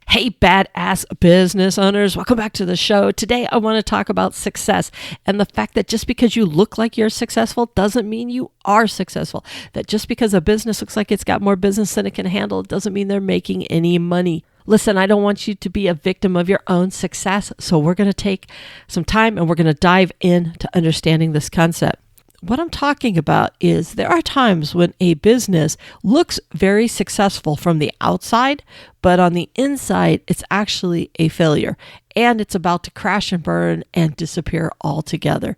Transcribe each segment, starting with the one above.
Hey, badass business owners, welcome back to the show. Today, I want to talk about success and the fact that just because you look like you're successful doesn't mean you are successful. That just because a business looks like it's got more business than it can handle doesn't mean they're making any money. Listen, I don't want you to be a victim of your own success, so we're going to take some time and we're going to dive into understanding this concept. What I'm talking about is there are times when a business looks very successful from the outside, but on the inside, it's actually a failure and it's about to crash and burn and disappear altogether.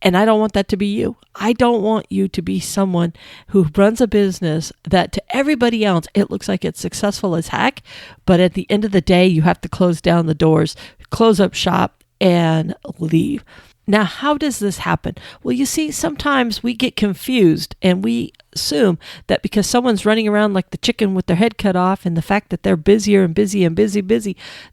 And I don't want that to be you. I don't want you to be someone who runs a business that to everybody else, it looks like it's successful as heck, but at the end of the day, you have to close down the doors, close up shop, and leave. Now, how does this happen? Well, you see, sometimes we get confused and we assume that because someone's running around like the chicken with their head cut off and the fact that they're busier and busy,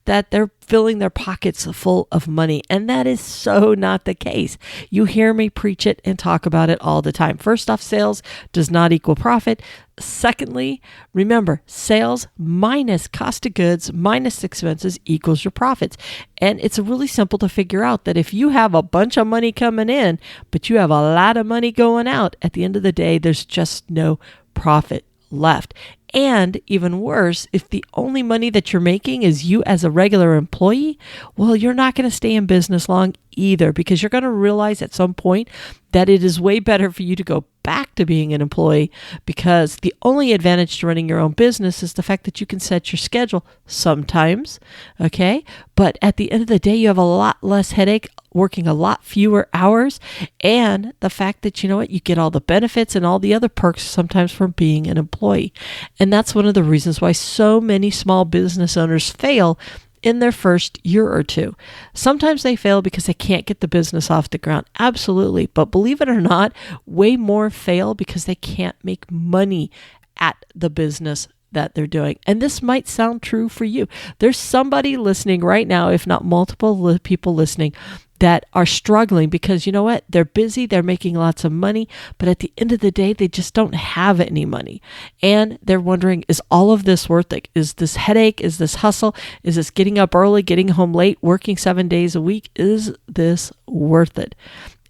that they're filling their pockets full of money. And that is so not the case. You hear me preach it and talk about it all the time. First off, sales does not equal profit. Secondly, remember, sales minus cost of goods minus expenses equals your profits. And it's really simple to figure out that if you have a bunch of money coming in, but you have a lot of money going out, at the end of the day, there's just no profit left. And even worse, if the only money that you're making is you as a regular employee, well, you're not going to stay in business long either, because you're going to realize at some point that it is way better for you to go back to being an employee, because the only advantage to running your own business is the fact that you can set your schedule sometimes, okay? But at the end of the day, you have a lot less headache, working a lot fewer hours, and the fact that, you know what, you get all the benefits and all the other perks sometimes from being an employee. And that's one of the reasons why so many small business owners fail in their first year or two. Sometimes they fail because they can't get the business off the ground. Absolutely. But believe it or not, way more fail because they can't make money at the business that they're doing. And this might sound true for you. There's somebody listening right now, if not multiple people listening, that are struggling because, you know what, they're busy, they're making lots of money, but at the end of the day, they just don't have any money. And they're wondering, is all of this worth it? Is this headache? Is this hustle? Is this getting up early, getting home late, working 7 days a week? Is this worth it?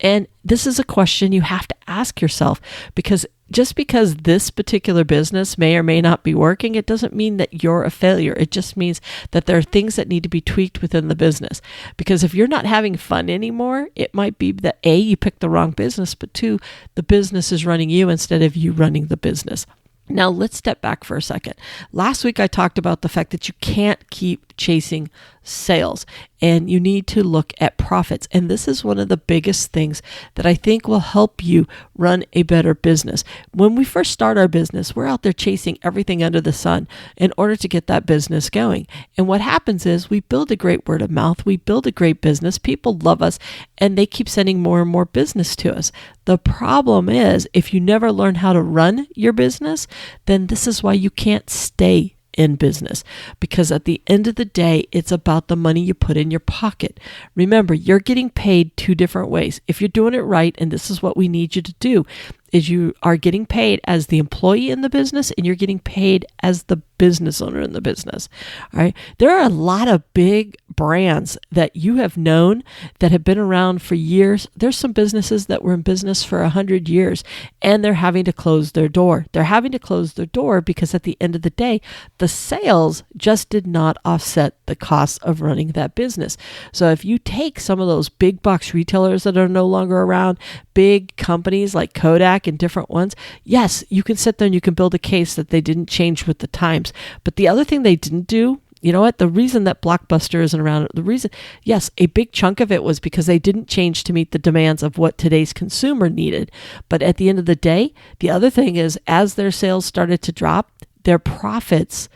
And this is a question you have to ask yourself, because just because this particular business may or may not be working, it doesn't mean that you're a failure. It just means that there are things that need to be tweaked within the business. Because if you're not having fun anymore, it might be that A, you picked the wrong business, but two, the business is running you instead of you running the business. Now, let's step back for a second. Last week, I talked about the fact that you can't keep chasing sales and you need to look at profits. And this is one of the biggest things that I think will help you run a better business. When we first start our business, we're out there chasing everything under the sun in order to get that business going. And what happens is we build a great word of mouth, we build a great business, people love us, and they keep sending more and more business to us. The problem is, if you never learn how to run your business, then this is why you can't stay in business, because at the end of the day, it's about the money you put in your pocket. Remember, you're getting paid two different ways. If you're doing it right, and this is what we need you to do, is you are getting paid as the employee in the business and you're getting paid as the business owner in the business. All right. There are a lot of big brands that you have known that have been around for years. There's some businesses that were in business for 100 years and they're having to close their door. They're having to close their door because at the end of the day, the sales just did not offset the cost of running that business. So if you take some of those big box retailers that are no longer around, big companies like Kodak and different ones, yes, you can sit there and you can build a case that they didn't change with the times. But the other thing they didn't do, you know what? The reason that Blockbuster isn't around, yes, a big chunk of it was because they didn't change to meet the demands of what today's consumer needed. But at the end of the day, the other thing is, as their sales started to drop, their profits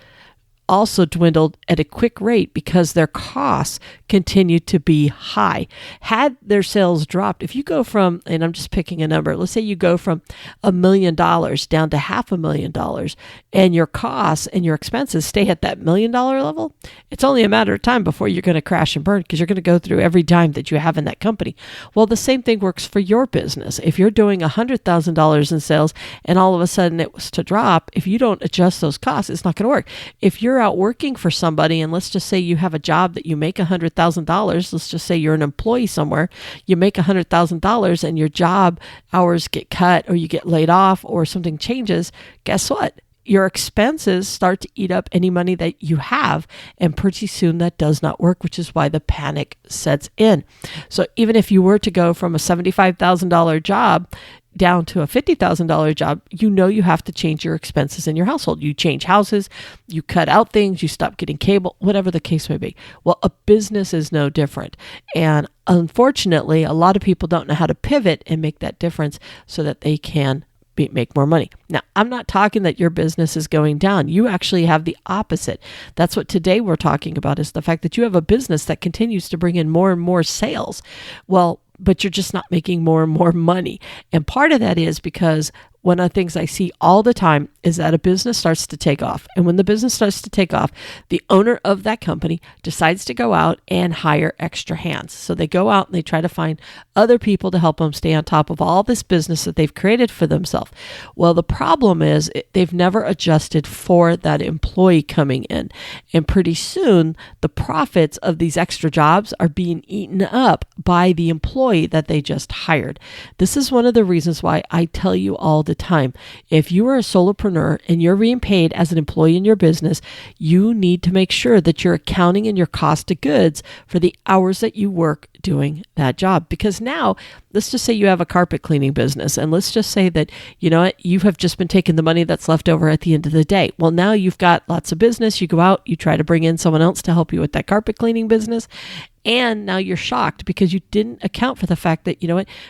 also dwindled at a quick rate because their costs continued to be high. Had their sales dropped, if you go from, and I'm just picking a number, let's say you go from $1 million down to $500,000 and your costs and your expenses stay at that $1 million level, it's only a matter of time before you're going to crash and burn because you're going to go through every dime that you have in that company. Well, the same thing works for your business. If you're doing $100,000 in sales and all of a sudden it was to drop, if you don't adjust those costs, it's not going to work. If you're you're out working for somebody, and let's just say you have a job that you make $100,000, let's just say you're an employee somewhere, you make $100,000 and your job hours get cut or you get laid off or something changes, guess what? Your expenses start to eat up any money that you have, and pretty soon that does not work, which is why the panic sets in. So even if you were to go from a $75,000 job down to a $50,000 job, you have to change your expenses in your household. You change houses, you cut out things, you stop getting cable, whatever the case may be. Well, a business is no different. And unfortunately, a lot of people don't know how to pivot and make that difference so that they can make more money. Now, I'm not talking that your business is going down. You actually have the opposite. That's what today we're talking about, is the fact that you have a business that continues to bring in more and more sales. Well, but you're just not making more and more money. And part of that is because one of the things I see all the time is that a business starts to take off. And when the business starts to take off, the owner of that company decides to go out and hire extra hands. So they go out and they try to find other people to help them stay on top of all this business that they've created for themselves. Well, the problem is they've never adjusted for that employee coming in. And pretty soon, the profits of these extra jobs are being eaten up by the employee that they just hired. This is one of the reasons why I tell you all the time, if you are a solopreneur and you're being paid as an employee in your business, you need to make sure that you're accounting in your cost of goods for the hours that you work doing that job. Because now, let's just say you have a carpet cleaning business, and let's just say that, you have just been taking the money that's left over at the end of the day. Well, now you've got lots of business. You go out, you try to bring in someone else to help you with that carpet cleaning business. And now you're shocked because you didn't account for the fact that,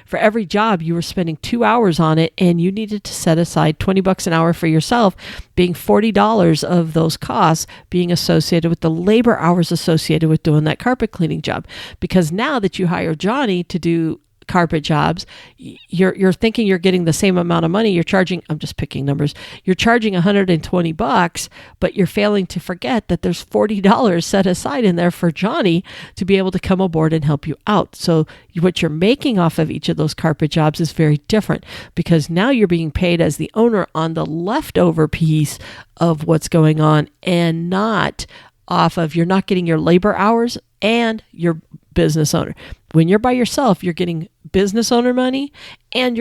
for every job you were spending 2 hours on it, and you needed to set aside $20 an hour for yourself, being $40 of those costs being associated with the labor hours associated with doing that carpet cleaning job. Because now that you hire Johnny to do carpet jobs, you're thinking you're getting the same amount of money. You're charging, I'm just picking numbers, you're charging $120, but you're failing to forget that there's $40 set aside in there for Johnny to be able to come aboard and help you out. So what you're making off of each of those carpet jobs is very different, because now you're being paid as the owner on the leftover piece of what's going on, and not off of, you're not getting your labor hours and your business owner. When you're by yourself, you're getting business owner money, and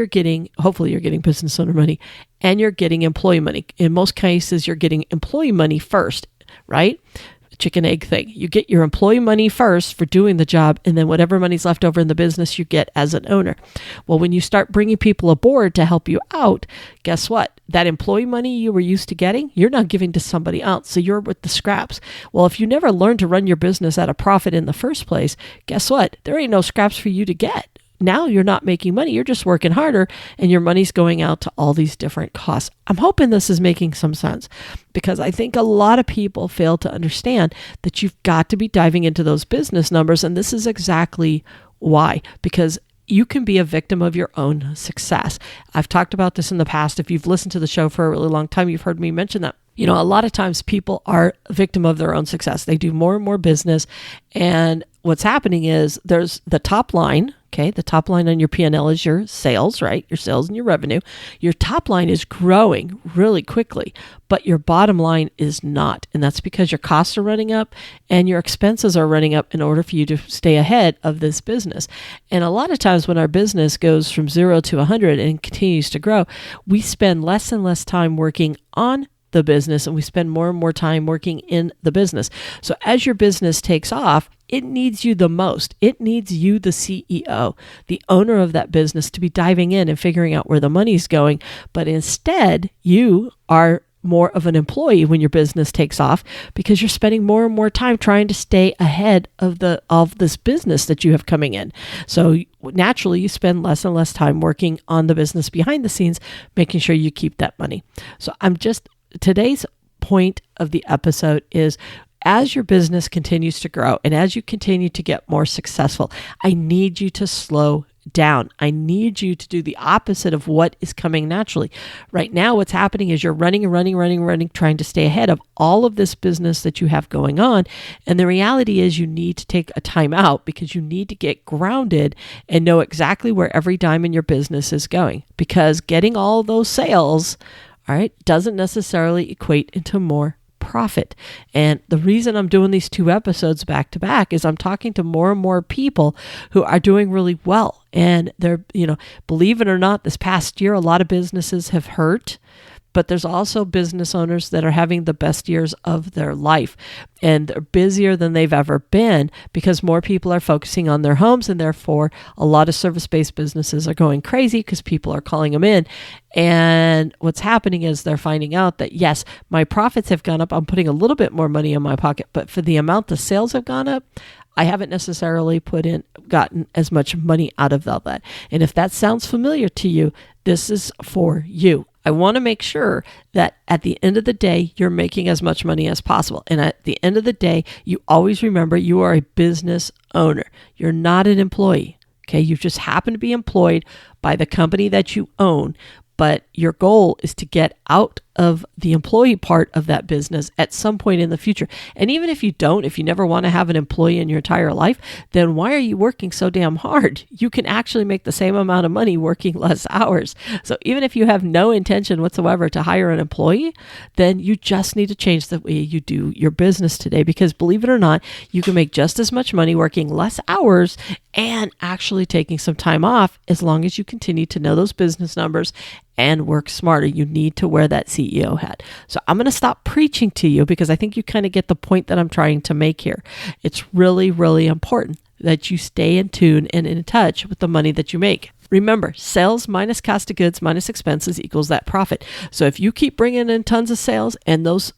hopefully you're getting business owner money, and you're getting employee money. In most cases, you're getting employee money first, right? Chicken egg thing. You get your employee money first for doing the job, and then whatever money's left over in the business you get as an owner. Well, when you start bringing people aboard to help you out, guess what? That employee money you were used to getting, you're now giving to somebody else. So you're with the scraps. Well, if you never learned to run your business at a profit in the first place, guess what? There ain't no scraps for you to get. Now you're not making money. You're just working harder, and your money's going out to all these different costs. I'm hoping this is making some sense, because I think a lot of people fail to understand that you've got to be diving into those business numbers. And this is exactly why, because you can be a victim of your own success. I've talked about this in the past. If you've listened to the show for a really long time, you've heard me mention that. A lot of times people are a victim of their own success. They do more and more business, and what's happening is there's the top line. Okay, the top line on your P&L is your sales, right? Your sales and your revenue. Your top line is growing really quickly, but your bottom line is not. And that's because your costs are running up and your expenses are running up in order for you to stay ahead of this business. And a lot of times when our business goes from 0 to 100 and continues to grow, we spend less and less time working on the business, and we spend more and more time working in the business. So as your business takes off, it needs you the most. It needs you, the CEO, the owner of that business, to be diving in and figuring out where the money's going. But instead, you are more of an employee when your business takes off, because you're spending more and more time trying to stay ahead of this business that you have coming in. So naturally, you spend less and less time working on the business behind the scenes, making sure you keep that money. So today's point of the episode is, as your business continues to grow and as you continue to get more successful, I need you to slow down. I need you to do the opposite of what is coming naturally. Right now, what's happening is you're running, trying to stay ahead of all of this business that you have going on. And the reality is you need to take a time out, because you need to get grounded and know exactly where every dime in your business is going. Because getting all those sales, all right, doesn't necessarily equate into more profit. And the reason I'm doing these 2 episodes back to back is I'm talking to more and more people who are doing really well. And they're, believe it or not, this past year, a lot of businesses have hurt. But there's also business owners that are having the best years of their life, and they're busier than they've ever been because more people are focusing on their homes, and therefore a lot of service-based businesses are going crazy because people are calling them in. And what's happening is they're finding out that, yes, my profits have gone up. I'm putting a little bit more money in my pocket, but for the amount the sales have gone up, I haven't necessarily gotten as much money out of all that. And if that sounds familiar to you, this is for you. I want to make sure that at the end of the day, you're making as much money as possible. And at the end of the day, you always remember you are a business owner. You're not an employee. Okay. You just happen to be employed by the company that you own, but your goal is to get out of the employee part of that business at some point in the future. And even if you never want to have an employee in your entire life, then why are you working so damn hard? You can actually make the same amount of money working less hours. So even if you have no intention whatsoever to hire an employee, then you just need to change the way you do your business today, because believe it or not, you can make just as much money working less hours and actually taking some time off, as long as you continue to know those business numbers and work smarter. You need to wear that CEO hat. So I'm going to stop preaching to you, because I think you kind of get the point that I'm trying to make here. It's really, really important that you stay in tune and in touch with the money that you make. Remember, sales minus cost of goods minus expenses equals that profit. So if you keep bringing in tons of sales and those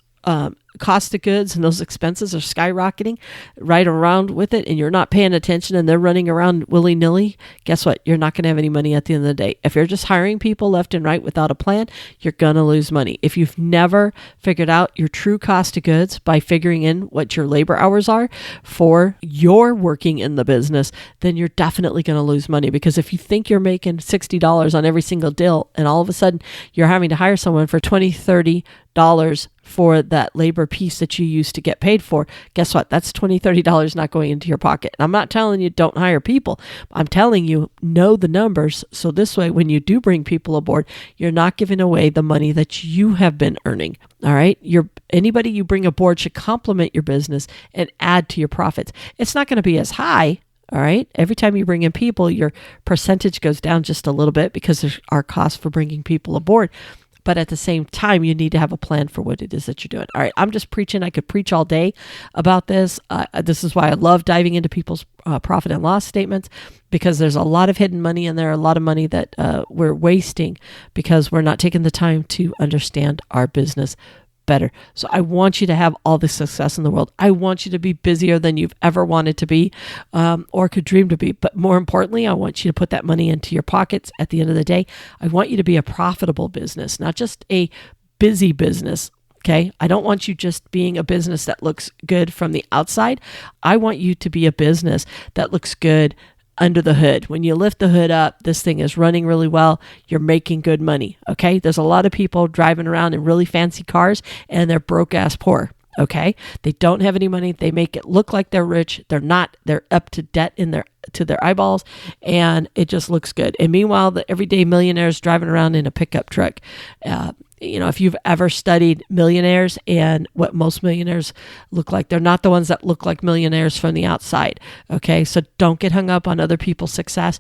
cost of goods and those expenses are skyrocketing right around with it, and you're not paying attention and they're running around willy-nilly, guess what? You're not going to have any money at the end of the day. If you're just hiring people left and right without a plan, you're going to lose money. If you've never figured out your true cost of goods by figuring in what your labor hours are for your working in the business, then you're definitely going to lose money. Because if you think you're making $60 on every single deal, and all of a sudden you're having to hire someone for $20, $30 for that labor piece that you used to get paid for, guess what? That's $20, $30 not going into your pocket. And I'm not telling you don't hire people. I'm telling you, know the numbers. So this way, when you do bring people aboard, you're not giving away the money that you have been earning. All right. Anybody you bring aboard should complement your business and add to your profits. It's not going to be as high. All right. Every time you bring in people, your percentage goes down just a little bit because there are costs for bringing people aboard. But at the same time, you need to have a plan for what it is that you're doing. All right, I'm just preaching. I could preach all day about this. This is why I love diving into people's profit and loss statements, because there's a lot of hidden money in there, a lot of money that we're wasting because we're not taking the time to understand our business better. So I want you to have all the success in the world. I want you to be busier than you've ever wanted to be or could dream to be. But more importantly, I want you to put that money into your pockets at the end of the day. I want you to be a profitable business, not just a busy business. Okay. I don't want you just being a business that looks good from the outside. I want you to be a business that looks good under the hood. When you lift the hood up, this thing is running really well. You're making good money. Okay. There's a lot of people driving around in really fancy cars and they're broke ass poor. Okay. They don't have any money. They make it look like they're rich. They're not. They're up to debt to their eyeballs, and it just looks good. And meanwhile, the everyday millionaires driving around in a pickup truck. If you've ever studied millionaires and what most millionaires look like, they're not the ones that look like millionaires from the outside. Okay. So don't get hung up on other people's success.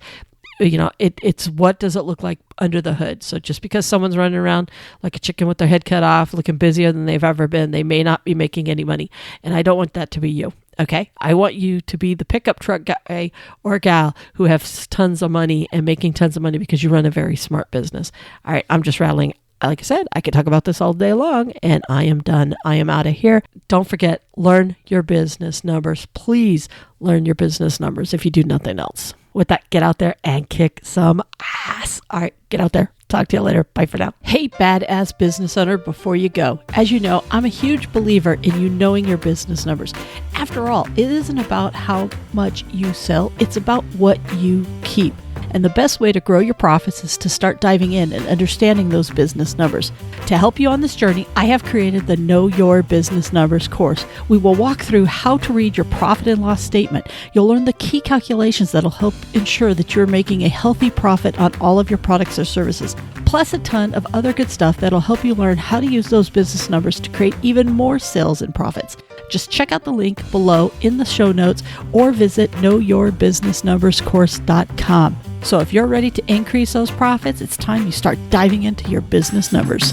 It's what does it look like under the hood? So just because someone's running around like a chicken with their head cut off, looking busier than they've ever been, they may not be making any money. And I don't want that to be you. Okay. I want you to be the pickup truck guy or gal who has tons of money and making tons of money because you run a very smart business. All right. I'm just rattling. Like I said, I could talk about this all day long, and I am done. I am out of here. Don't forget, learn your business numbers. Please learn your business numbers if you do nothing else. With that, get out there and kick some ass. All right, get out there. Talk to you later. Bye for now. Hey, badass business owner, before you go, as you know, I'm a huge believer in you knowing your business numbers. After all, it isn't about how much you sell. It's about what you keep. And the best way to grow your profits is to start diving in and understanding those business numbers. To help you on this journey, I have created the Know Your Business Numbers course. We will walk through how to read your profit and loss statement. You'll learn the key key calculations that'll help ensure that you're making a healthy profit on all of your products or services, plus a ton of other good stuff that'll help you learn how to use those business numbers to create even more sales and profits. Just check out the link below in the show notes or visit knowyourbusinessnumberscourse.com. So if you're ready to increase those profits, it's time you start diving into your business numbers.